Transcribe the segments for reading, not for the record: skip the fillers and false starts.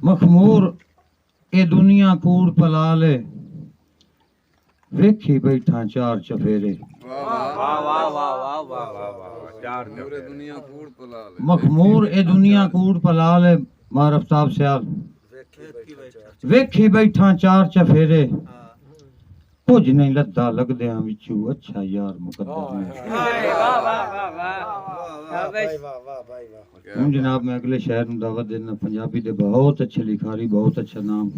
मखमूर ए दुनिया कूड़ पला ले, वेखी बैठा चार चफेरे। मखमूर ए दुनिया कूड़ पला ले, मारफ्ताब सियाल वेखी बैठा चार चफेरे। कुछ नहीं लद्दा लगदियां विचू अच्छा यार मुकद्दर ने। हूं जनाब मैं अगले शहर में दावत देना। पंजाबी दे बहुत अच्छे लिखारी, बहुत अच्छा नाम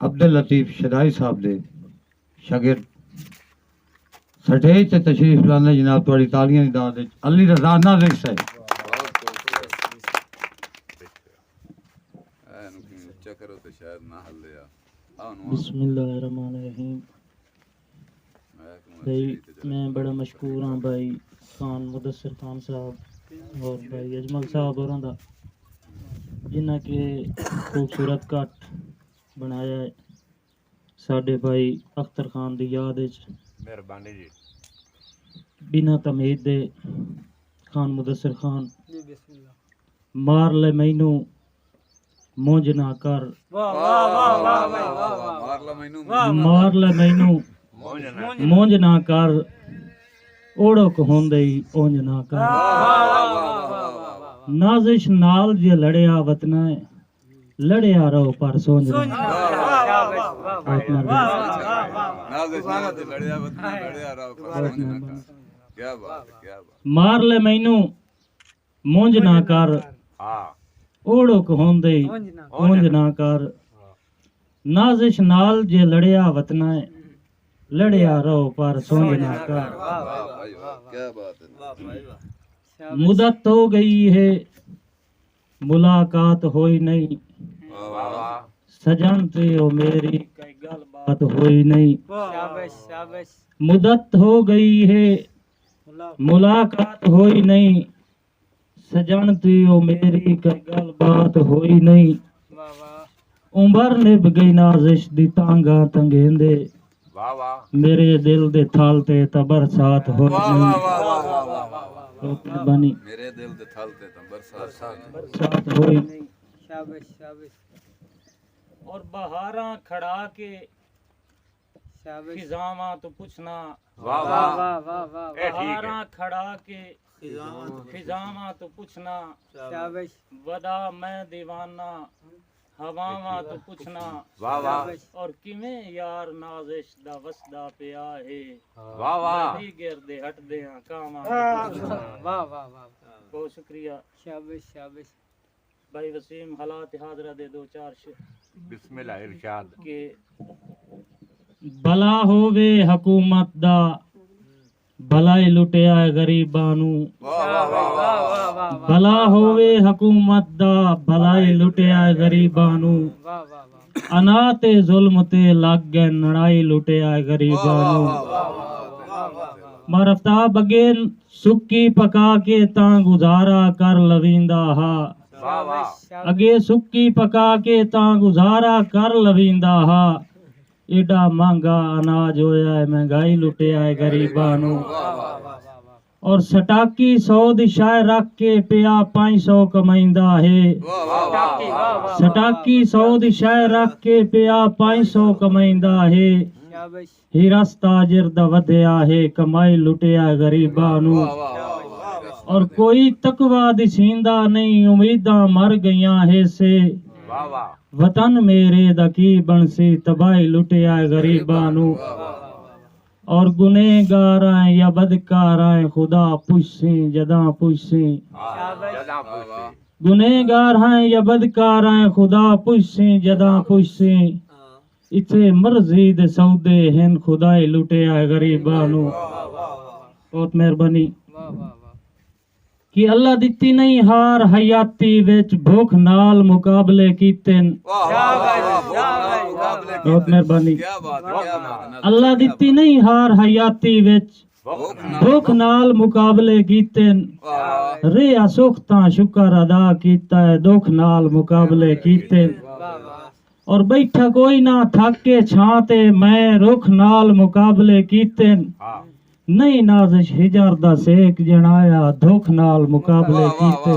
अब्दुल लतीफ शदाई साहब दे शागिर्द सटेज ते तशरीफ लाने जनाब थोड़ी तालियां दी दाद अली रज़ा नाज़िर साहब। बिस्मिल्लाहिर्रहमानिर्रहीम। भाई मैं बड़ा मशहूर हाँ भाई खान मुदस्सिर खान साहब और भाई अजमल साहब होरां दा जिन्हें के खूबसूरत कट बनाया है साडे भाई अख्तर खान दी याद विच। मेहरबानी जी। बिना तमीद दे खान मुदस्सिर खान जी बिस्मिल्लाह। मार ले मैनू मुंज ना कर, मार ले मैनू मुंज ना कर, ओड़क होंदे उंज ना कर। नाजिश नाल जे लड़िया वतना है, लड़िया रहो पर सोंज ना। मार ले मैनू मुंज ना कर, ओड़क होंदे उंज ना कर। नाजिश नाल जे लड़िया वतना है, लड़िया रहो पर सोंज ना कर। मुदत हो गई है मुलाकात होई नहीं, सजन ते ओ मेरी कई गल बात होई नहीं। मुदत हो गई है मुलाकात होई नहीं, सजन ते ओ मेरी कई गल बात होई नहीं। उमर निभ गई नाजिश दी तांगा तंगेंदे, मेरे दिल दे थाल ते बरसात होई नहीं। मेरे दिल दे थाल ते बरसात होई नहीं। शाबाश शाबाश। और बहारां खड़ा के खिजावां तो पूछना, वाह वाह वाह वाह वाह। बहारां खड़ा के खिजावां तो पूछना, शाबाश। वदा मैं दीवाना हवावां तो पूछना, वाह वाह। और किवें यार नाजिश दा वसदा पिया है, वाह वाह। ही गिरदे हटदे हां कावां, वाह वाह वाह। बहुत शुक्रिया, शाबाश शाबाश। भाई वसीम हालात हाजरा दे दो चार शेर। बिस्मिल्लाह इरशाद के भला होवे हुकूमत दा, भलाई लुटिया गरीबां नू। भला होवे हुकूमत दा, भलाई लुटिया गरीबां नू। अना ते जुल्म ते लग गए लड़ाई लुटिया गरीबां नू। मरफ्ताब अगे सुक्की पका के तां गुजारा कर लविंदा हा, अगे सुक्की पका के तां गुजारा कर लविंदा हा। एडा महंगा अनाज होया है महंगाई लुटिया है गरीबां नू। और सटाकी 100 दी शाय रख के पिया 500 कमाइंदा है, सटाकी 100 दी शाय रख के पिया 500 कमाइंदा है। हिरस ताजिर दा वधिया है कमाई लुटिया गरीबां नू। और कोई तकवा दिसींदा नहीं उम्मीदां मर गईयां है से, वतन मेरे दा की बनसी तबाही लुटिया गरीबां नू। और गुनेगार या बदकार खुदा पुछसी जदा पुछसी, गुनेगार हैं या बदकार खुदा पुछसी जदा पुछसी। इथे मर्जी दे सौदे हैं खुदाई लुटिया गरीबां नू। बहुत मेहरबानी कि अल्लाह दिती नहीं हार हयाती विच भुख नाल मुकाबले कीते। बहुत मेहरबानी। अल्लाह दिती नहीं हार हयाती विच भुख नाल मुकाबले कीते। रिया सुख तां शुक्र अदा कीता है दुख नाल मुकाबले कीते। और बैठा कोई ना थके छां ते मैं रुख नाल मुकाबले कीते। नहीं नाजिश हिजर दा सेक जनाया दुख नाल मुकाबले कीते।